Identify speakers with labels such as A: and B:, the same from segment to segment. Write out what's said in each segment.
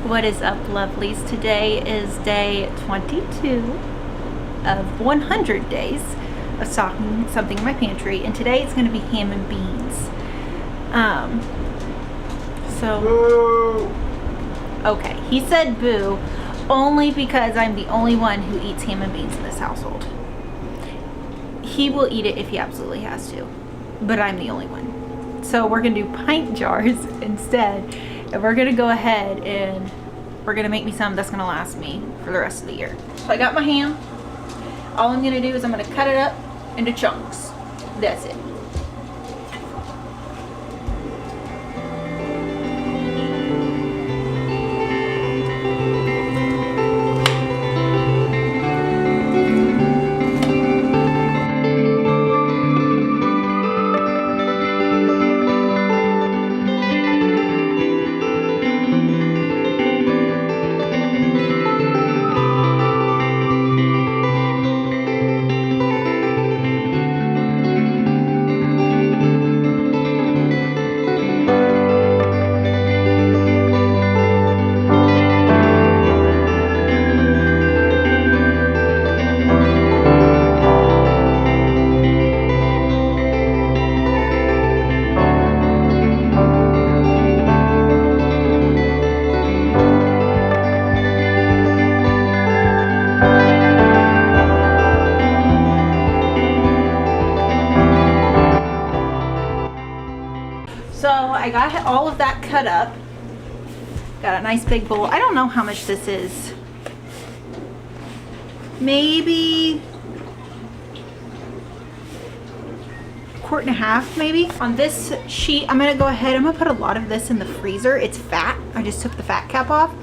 A: What is up, lovelies? Today is day 22 of 100 days of stocking something in my pantry, and today it's going to be ham and beans. Okay, he said boo only because I'm the only one who eats ham and beans in this household. He will eat it if he absolutely has to, but I'm the only one. So we're going to do pint jars instead. And we're gonna go ahead and we're gonna make me some that's gonna last me for the rest of the year. So I got my ham. All I'm gonna do is I'm gonna cut it up into chunks. That's it. So I got all of that cut up. Got a nice big bowl. I don't know how much this is. Maybe a quart and a half, maybe. On this sheet, I'm gonna go ahead, I'm gonna put a lot of this in the freezer. It's fat. I just took the fat cap off.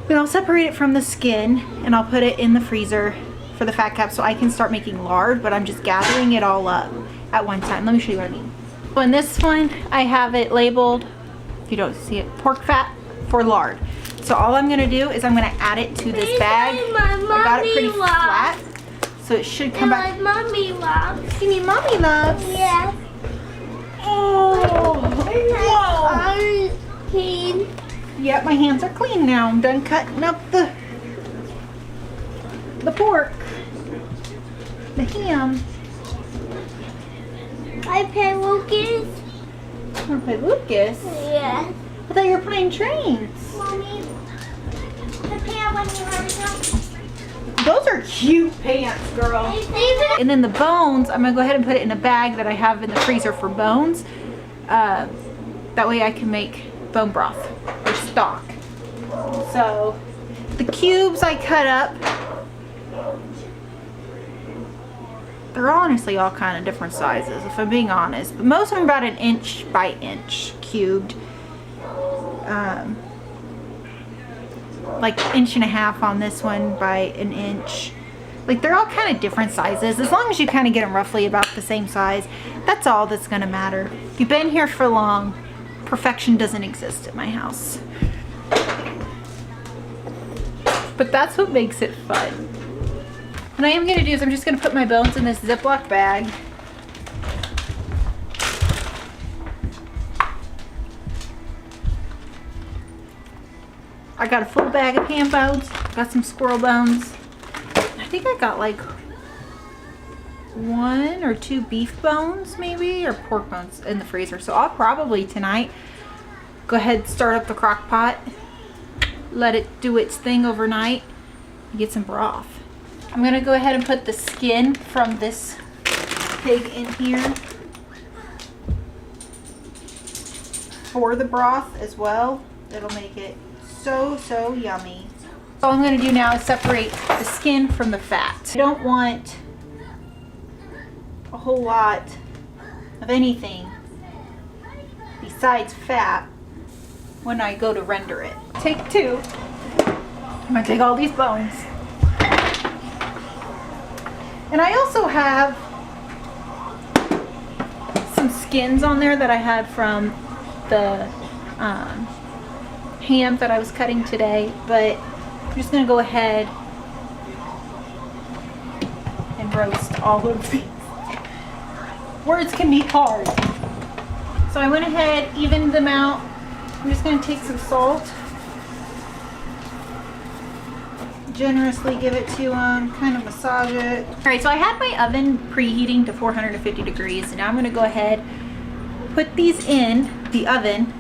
A: Then I'll separate it from the skin and I'll put it in the freezer for the fat cap so I can start making lard, but I'm just gathering it all up at one time. Let me show you what I mean. In this one, I have it labeled, if you don't see it, pork fat for lard. So all I'm gonna do is I'm gonna add it to this bag. I got it pretty flat, so it should come back.
B: Like mommy loves.
A: You mean mommy loves?
B: Yeah.
A: Oh, whoa.
B: Clean.
A: Yep, my hands are clean now. I'm done cutting up the pork, the ham.
B: I play Lucas.
A: You wanna play Lucas?
B: Yeah.
A: I thought you were playing trains.
B: Mommy, the pan when you were
A: Those are cute pants, girl. And then the bones, I'm gonna go ahead and put it in a bag that I have in the freezer for bones. That way I can make bone broth or stock. So the cubes I cut up, they're honestly all kind of different sizes, if I'm being honest. But most of them are about an inch by inch cubed. Like inch and a half on this one by an inch. Like they're all kind of different sizes. As long as you kind of get them roughly about the same size, that's all that's gonna matter. If you've been here for long, perfection doesn't exist at my house. But that's what makes it fun. What I am going to do is I'm just going to put my bones in this Ziploc bag. I got a full bag of ham bones. Got some squirrel bones. I think I got like 1 or 2 beef bones maybe, or pork bones in the freezer. So I'll probably tonight go ahead and start up the crock pot. Let it do its thing overnight. And get some broth. I'm gonna go ahead and put the skin from this pig in here for the broth as well. It'll make it so yummy. All I'm gonna do now is separate the skin from the fat. I don't want a whole lot of anything besides fat when I go to render it. Take 2. I'm gonna take all these bones. And I also have some skins on there that I had from the ham that I was cutting today, but I'm just gonna go ahead and roast all of these. Words can be hard. So I went ahead, evened them out. I'm just gonna take some salt generously give it to them, kind of massage it. All right, so I had my oven preheating to 450 degrees. And now I'm gonna go ahead, put these in the oven,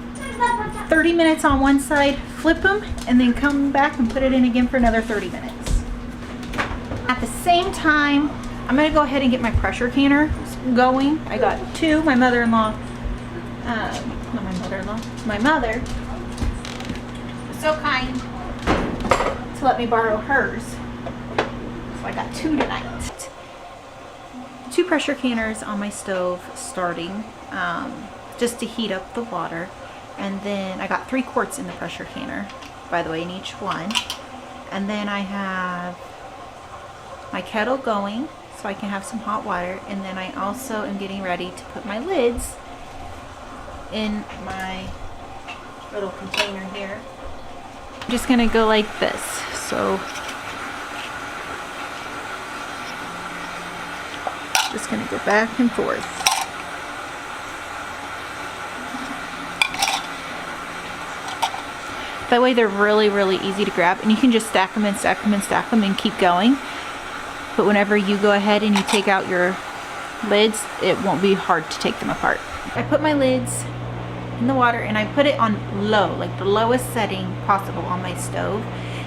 A: 30 minutes on one side, flip them, and then come back and put it in again for another 30 minutes. At the same time, I'm gonna go ahead and get my pressure canner going. I got two. My mother-in-law, not my mother-in-law, my mother was so kind to let me borrow hers. So I got two tonight. Two pressure canners on my stove starting, just to heat up the water. And then I got 3 quarts in the pressure canner, by the way, in each one. And then I have my kettle going so I can have some hot water. And then I also am getting ready to put my lids in my little container here. I'm just gonna go like this. So just gonna go back and forth. That way they're really, really easy to grab, and you can just stack them and stack them and stack them and keep going. But whenever you go ahead and you take out your lids, it won't be hard to take them apart. I put my lids in the water and I put it on low, like the lowest setting possible on my stove.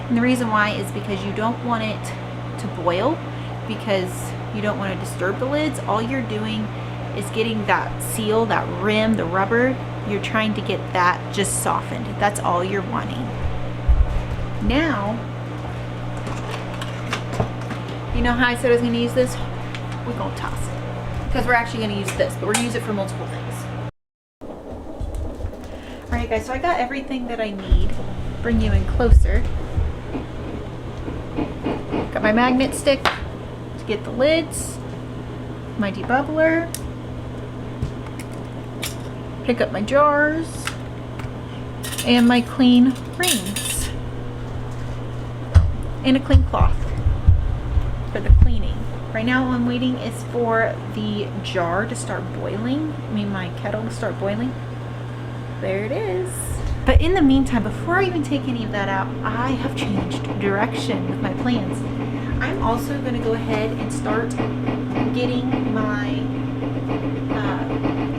A: And the reason why is because you don't want it to boil, because you don't want to disturb the lids. All you're doing is getting that seal, that rim, the rubber, you're trying to get that just softened. That's all you're wanting. Now, you know how I said I was going to use this? We're going to toss it. Because we're actually going to use this, but we're going to use it for multiple things. Alright guys, so I got everything that I need. Bring you in closer. Got my magnet stick to get the lids, my debubbler, pick up my jars, and my clean rings, and a clean cloth for the cleaning. Right now all I'm waiting is for the jar to start boiling. My kettle to start boiling. There it is. But in the meantime, before I even take any of that out, I have changed direction with my plans. I'm also going to go ahead and start getting my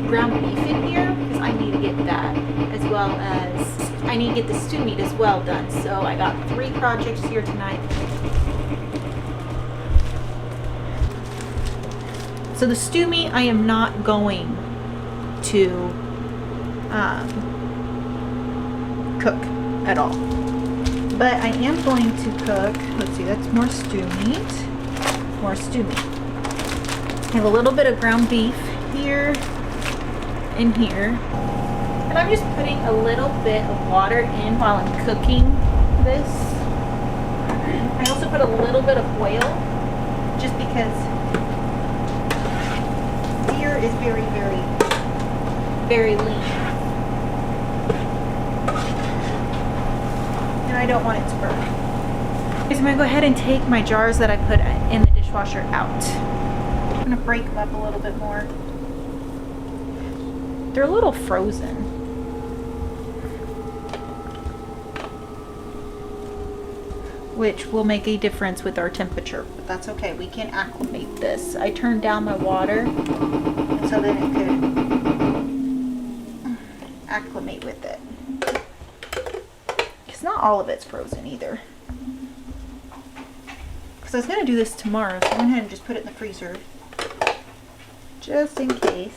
A: ground beef in here, because I need to get that, as well as I need to get the stew meat as well done. So I got 3 projects here tonight. So the stew meat I am not going to cook at all, but I am going to cook, let's see, that's more stew meat, more stew meat. I have a little bit of ground beef here and here, and I'm just putting a little bit of water in while I'm cooking this. I also put a little bit of oil just because deer is very, very, very lean. And I don't want it to burn. So I'm going to go ahead and take my jars that I put in the dishwasher out. I'm going to break them up a little bit more. They're a little frozen. Which will make a difference with our temperature, but that's okay. We can acclimate this. I turned down my water so that it could acclimate with it. Because not all of it's frozen either. Because I was going to do this tomorrow, so I went ahead and just put it in the freezer. Just in case.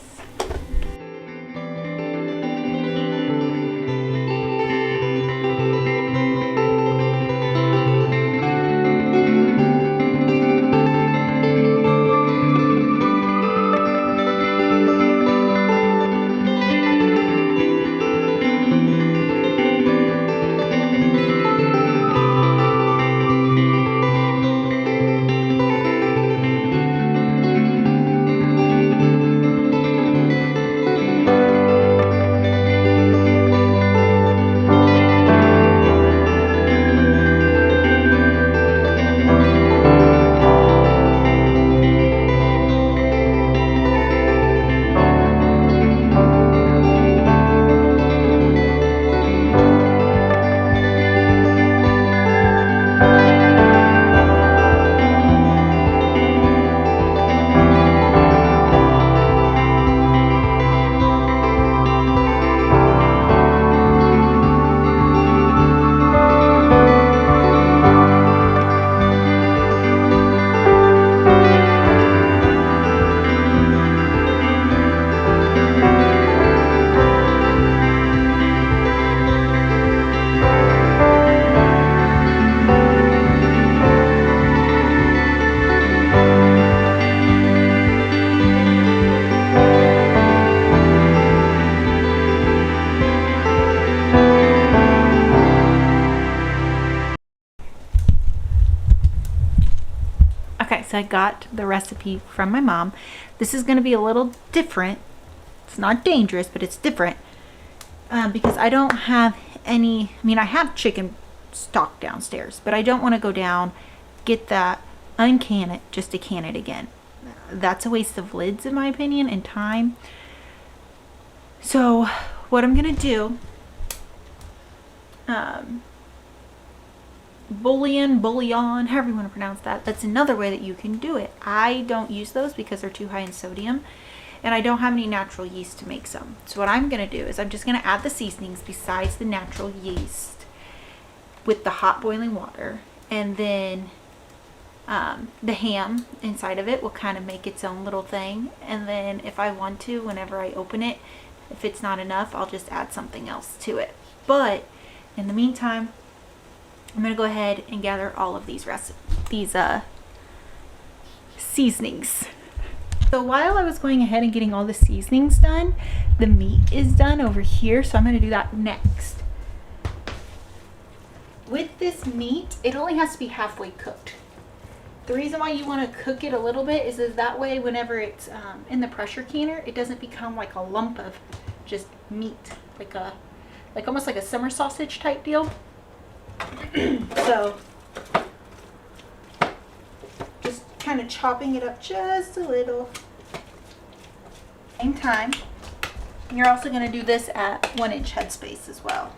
A: because I got the recipe from my mom. This is going to be a little different. It's not dangerous, but it's different because I don't have any, I mean, I have chicken stock downstairs, but I don't want to go down, get that, uncan it just to can it again. That's a waste of lids in my opinion and time. So what I'm going to do, bouillon, however you want to pronounce that. That's another way that you can do it. I don't use those because they're too high in sodium and I don't have any natural yeast to make some. So what I'm going to do is I'm just going to add the seasonings besides the natural yeast with the hot boiling water, and then the ham inside of it will kind of make its own little thing, and then if I want to, whenever I open it, if it's not enough, I'll just add something else to it. But in the meantime, I'm going to go ahead and gather all of these seasonings. So while I was going ahead and getting all the seasonings done, the meat is done over here, so I'm going to do that next. With this meat, it only has to be halfway cooked. The reason why you want to cook it a little bit is that way whenever it's in the pressure canner, it doesn't become like a lump of just meat, like almost like a summer sausage type deal. So just kind of chopping it up just a little. Same time. You're also going to do this at 1-inch headspace as well.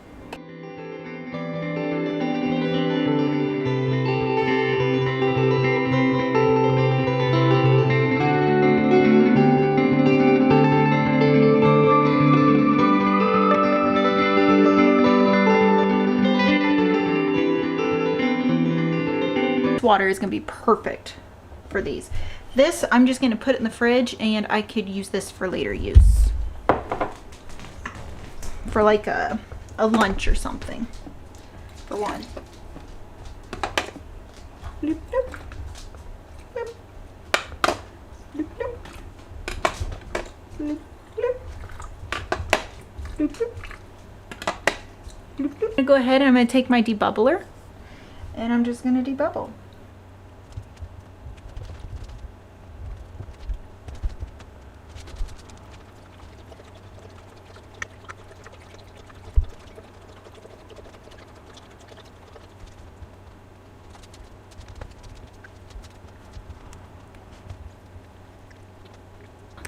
A: Water is going to be perfect for these. This I'm just going to put it in the fridge, and I could use this for later use for like a lunch or something for one. Loop, loop. Loop. Loop, loop. Loop, loop. Loop, loop. Loop, loop. I'm going to go ahead and I'm going to take my debubbler and I'm just going to debubble.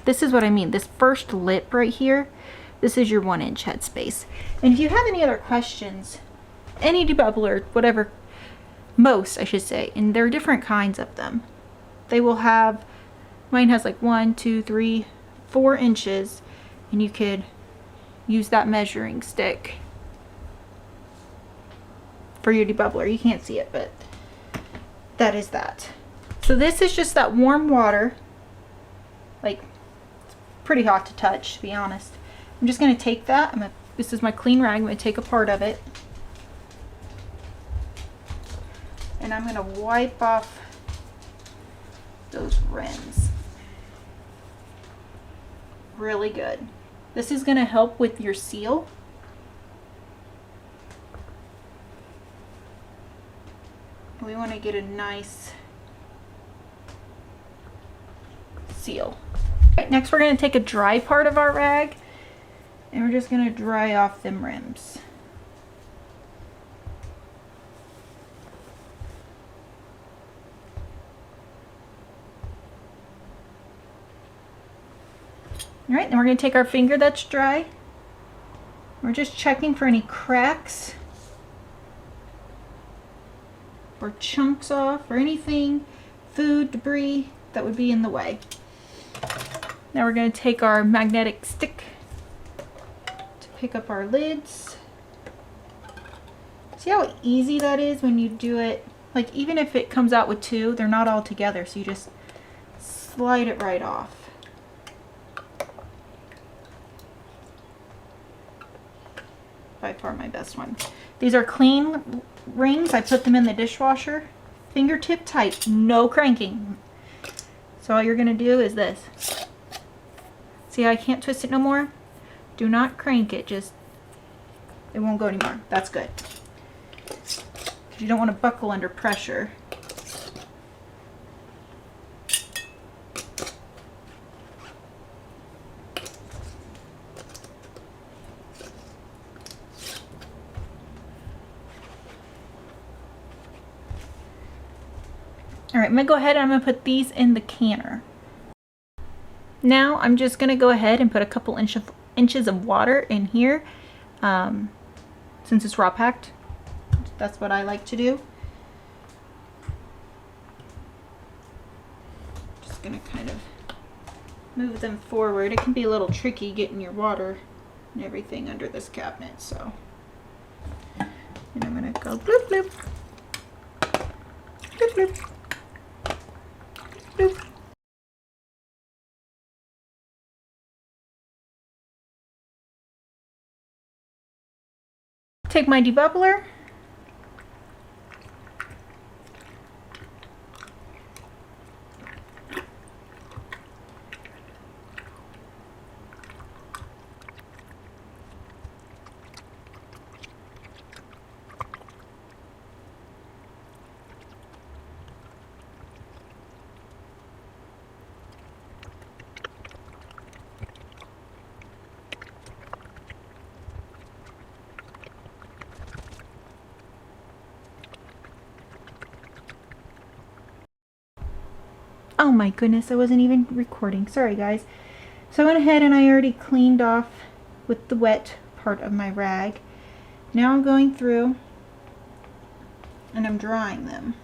A: This is what I mean. This first lip right here, this is your 1-inch headspace. And if you have any other questions, any debubbler, whatever, most I should say, and there are different kinds of them. They will have, mine has like 1, 2, 3, 4 inches, and you could use that measuring stick for your debubbler. You can't see it, but that is that. So this is just that warm water, like pretty hot to touch, to be honest. I'm just going to take that. This is my clean rag. I'm going to take a part of it. And I'm going to wipe off those rims. Really good. This is going to help with your seal. We want to get a nice seal. Right, next we're going to take a dry part of our rag and we're just going to dry off them rims. Alright, then we're going to take our finger that's dry. We're just checking for any cracks or chunks off or anything, food, debris that would be in the way. Now we're going to take our magnetic stick to pick up our lids. See how easy that is when you do it? Like even if it comes out with 2, they're not all together, so you just slide it right off. By far my best one. These are clean rings. I put them in the dishwasher. Fingertip tight, no cranking. So all you're going to do is this. See how I can't twist it no more? Do not crank it, just, it won't go anymore. That's good. You don't want to buckle under pressure. All right, I'm gonna go ahead and I'm gonna put these in the canner. Now I'm just gonna go ahead and put a couple inches of water in here. Since it's raw packed, that's what I like to do. Just gonna kind of move them forward. It can be a little tricky getting your water and everything under this cabinet, so. And I'm gonna go bloop bloop, bloop bloop, bloop. Take my debubbler. Oh my goodness, I wasn't even recording. Sorry guys. So I went ahead and I already cleaned off with the wet part of my rag. Now I'm going through and I'm drying them.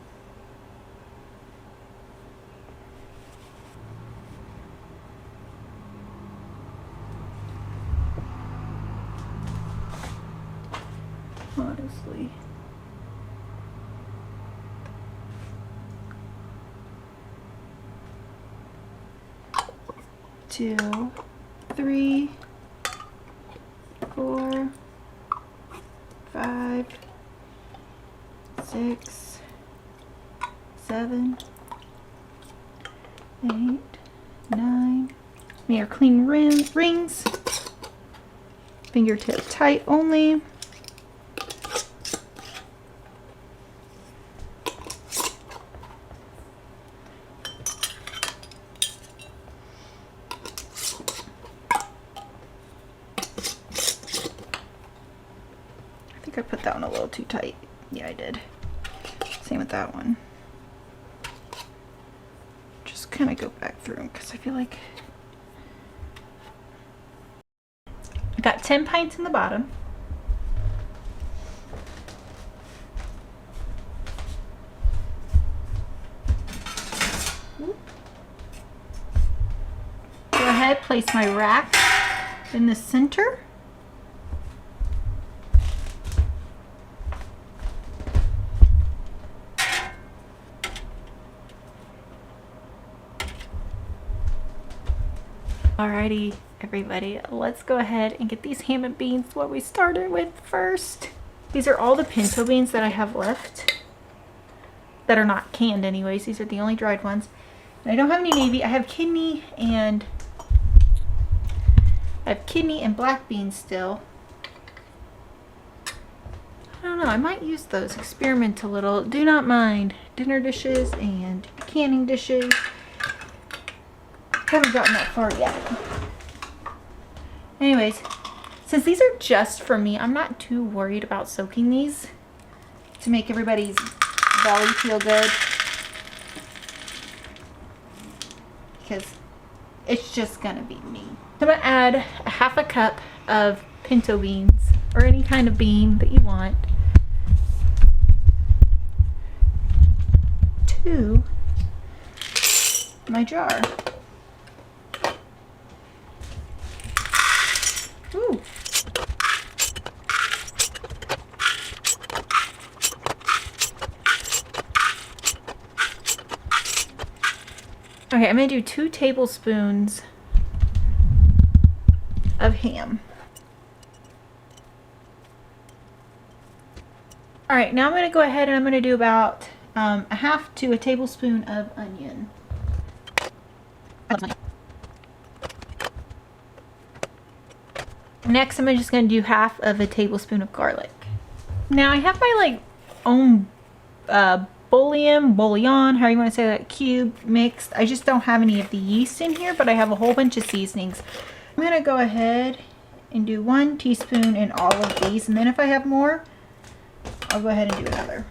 A: Honestly. 2, 3, 4, 5, 6, 7, 8, 9. May are clean rings. Fingertip tight only. I put that one a little too tight. Yeah, I did. Same with that one. Just kind of go back through them because I feel like I got 10 pints in the bottom. Go ahead, place my rack in the center. Alrighty, everybody, let's go ahead and get these ham and beans, what we started with first. These are all the pinto beans that I have left that are not canned anyways. These are the only dried ones. And I don't have any navy. I have kidney and black beans still. I don't know, I might use those, experiment a little. Do not mind dinner dishes and canning dishes. Haven't gotten that far yet. Anyways, since these are just for me, I'm not too worried about soaking these to make everybody's belly feel good, because it's just gonna be me. So I'm gonna add a half a cup of pinto beans, or any kind of bean that you want, to my jar. Ooh. Okay, I'm gonna do 2 tablespoons of ham. All right, now I'm gonna go ahead and I'm gonna do about a half to a tablespoon of onion. Next, I'm just going to do half of a tablespoon of garlic. Now, I have my own bouillon, however you want to say that, cube mixed. I just don't have any of the yeast in here, but I have a whole bunch of seasonings. I'm going to go ahead and do 1 teaspoon in all of these, and then if I have more, I'll go ahead and do another.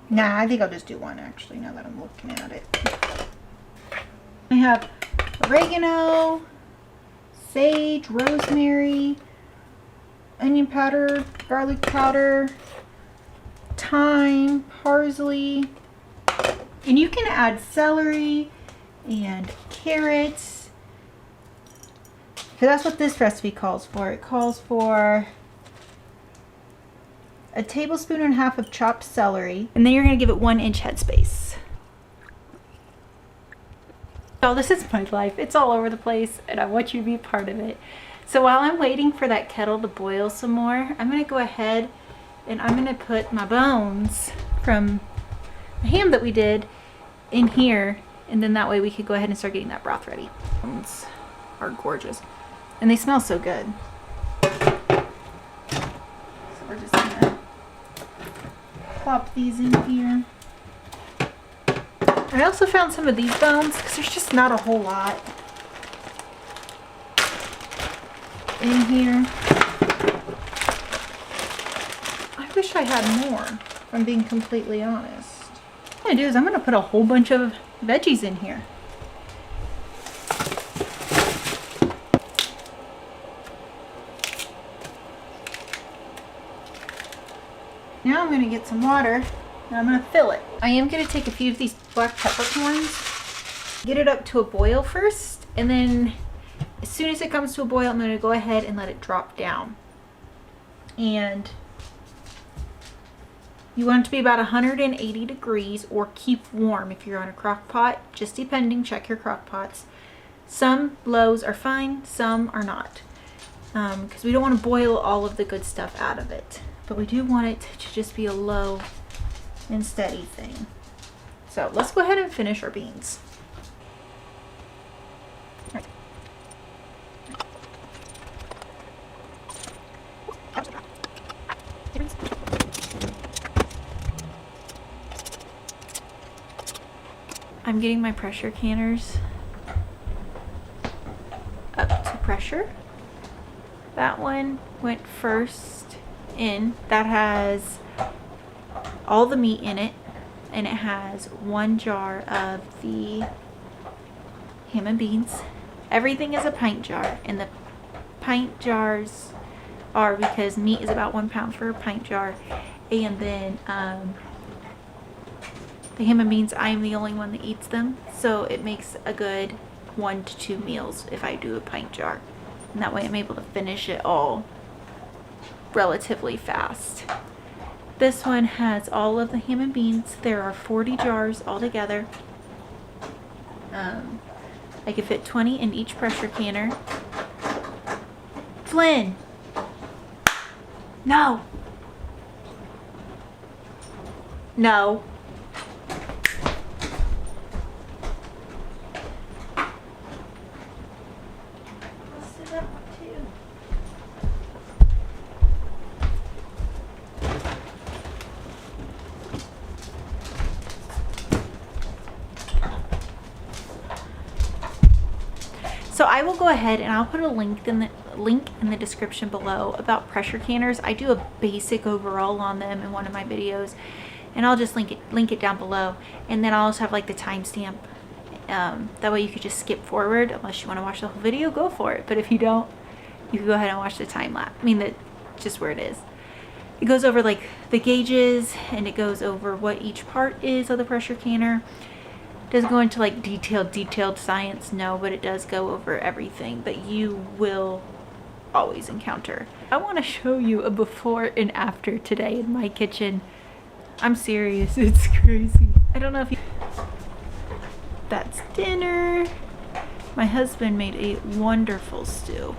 A: Nah, I think I'll just do one actually, now that I'm looking at it. I have oregano, sage, rosemary, onion powder, garlic powder, thyme, parsley, and you can add celery and carrots. So that's what this recipe calls for. It calls for a tablespoon and a half of chopped celery, and then you're going to give it 1 inch headspace. Oh, this is my life. It's all over the place, and I want you to be a part of it. So while I'm waiting for that kettle to boil some more, I'm going to go ahead and I'm going to put my bones from the ham that we did in here, and then that way we could go ahead and start getting that broth ready. Bones are gorgeous, and they smell so good. So we're just going to plop these in here. I also found some of these bones because there's just not a whole lot in here. I wish I had more, if I'm being completely honest. What I'm going to do is I'm going to put a whole bunch of veggies in here. Now I'm going to get some water and I'm going to fill it. I am going to take a few of these black peppercorns, get it up to a boil first, and then as soon as it comes to a boil, I'm going to go ahead and let it drop down. And you want it to be about 180 degrees or keep warm if you're on a crock pot, just depending, check your crock pots. Some lows are fine, some are not, because we don't want to boil all of the good stuff out of it. But we do want it to just be a low and steady thing. So let's go ahead and finish our beans. I'm getting my pressure canners up to pressure. That one went first in. That has all the meat in it, and it has 1 jar of the ham and beans. Everything is a pint jar, and the pint jars are because meat is about 1 pound for a pint jar, and then the ham and beans, I am the only one that eats them, so it makes a good 1 to 2 meals if I do a pint jar, and that way I'm able to finish it all relatively fast. This one has all of the ham and beans. There are 40 jars altogether. I could fit 20 in each pressure canner. Flynn! No! No. So I will go ahead and I'll put a link in the description below about pressure canners. I do a basic overall on them in one of my videos, and I'll just link it down below. And then I'll also have like the timestamp. That way you could just skip forward unless you want to watch the whole video. Go for it. But if you don't, you can go ahead and watch the time lapse. I mean, just where it is. It goes over like the gauges, and it goes over what each part is of the pressure canner. Doesn't go into like detailed science, no, but it does go over everything that you will always encounter. I want to show you a before and after today in my kitchen. I'm serious, it's crazy. I don't know if you... That's dinner. My husband made a wonderful stew.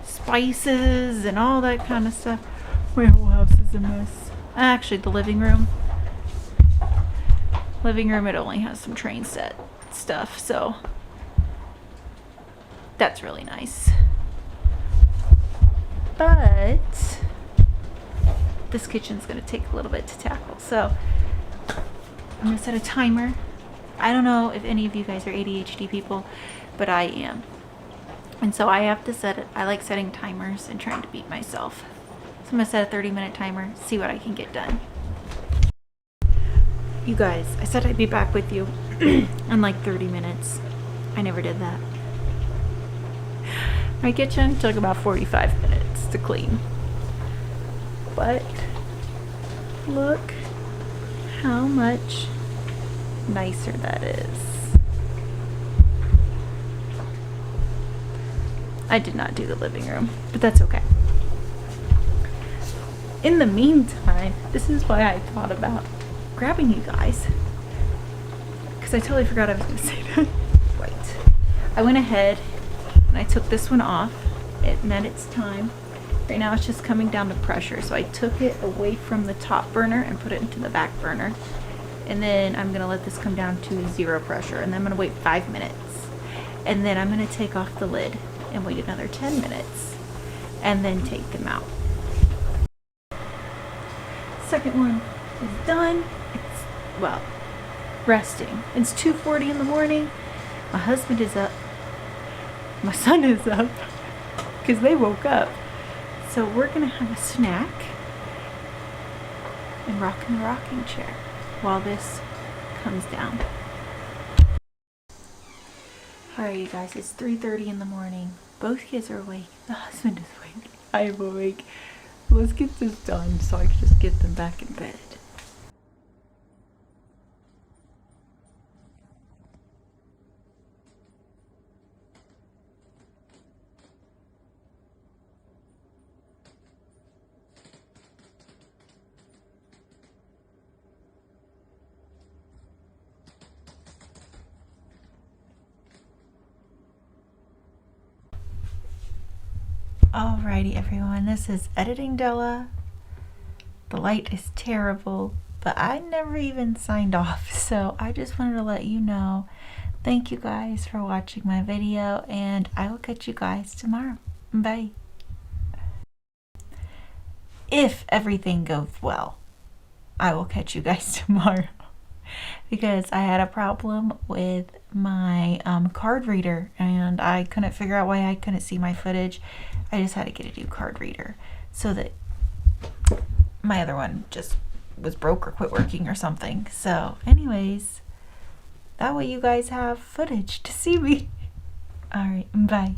A: Spices and all that kind of stuff. My whole house is a mess. Actually, the living room, it only has some train set stuff, so that's really nice. But this kitchen's gonna take a little bit to tackle, so I'm gonna set a timer. I don't know if any of you guys are ADHD people, but I am. And so I have to set it. I like setting timers and trying to beat myself. So I'm gonna set a 30-minute timer, see what I can get done. You guys, I said I'd be back with you in like 30 minutes. I never did that. My kitchen took about 45 minutes to clean. But look how much nicer that is. I did not do the living room, but that's okay. In the meantime, this is why I thought about grabbing you guys, because I totally forgot I was going to say that. Wait. I went ahead and I took this one off. It met its time. Right now it's just coming down to pressure, so I took it away from the top burner and put it into the back burner. And then I'm going to let this come down to 0 pressure, and then I'm going to wait 5 minutes. And then I'm going to take off the lid and wait another 10 minutes and then take them out. Second one is done. It's, well, resting. It's 2:40 in the morning. My husband is up. My son is up because they woke up. So we're gonna have a snack and rock in the rocking chair while this comes down. Alright, you guys, it's 3:30 in the morning. Both kids are awake. The husband is awake. I am awake. Let's get this done so I can just get them back in bed. Alrighty everyone, this is Editing Della. The light is terrible, but I never even signed off, so I just wanted to let you know. Thank you guys for watching my video, and I will catch you guys tomorrow. Bye. If everything goes well, I will catch you guys tomorrow. Because I had a problem with my card reader, and I couldn't figure out why I couldn't see my footage. I just had to get a new card reader so that my other one just was broke or quit working or something. So anyways, that way you guys have footage to see me. All right, bye.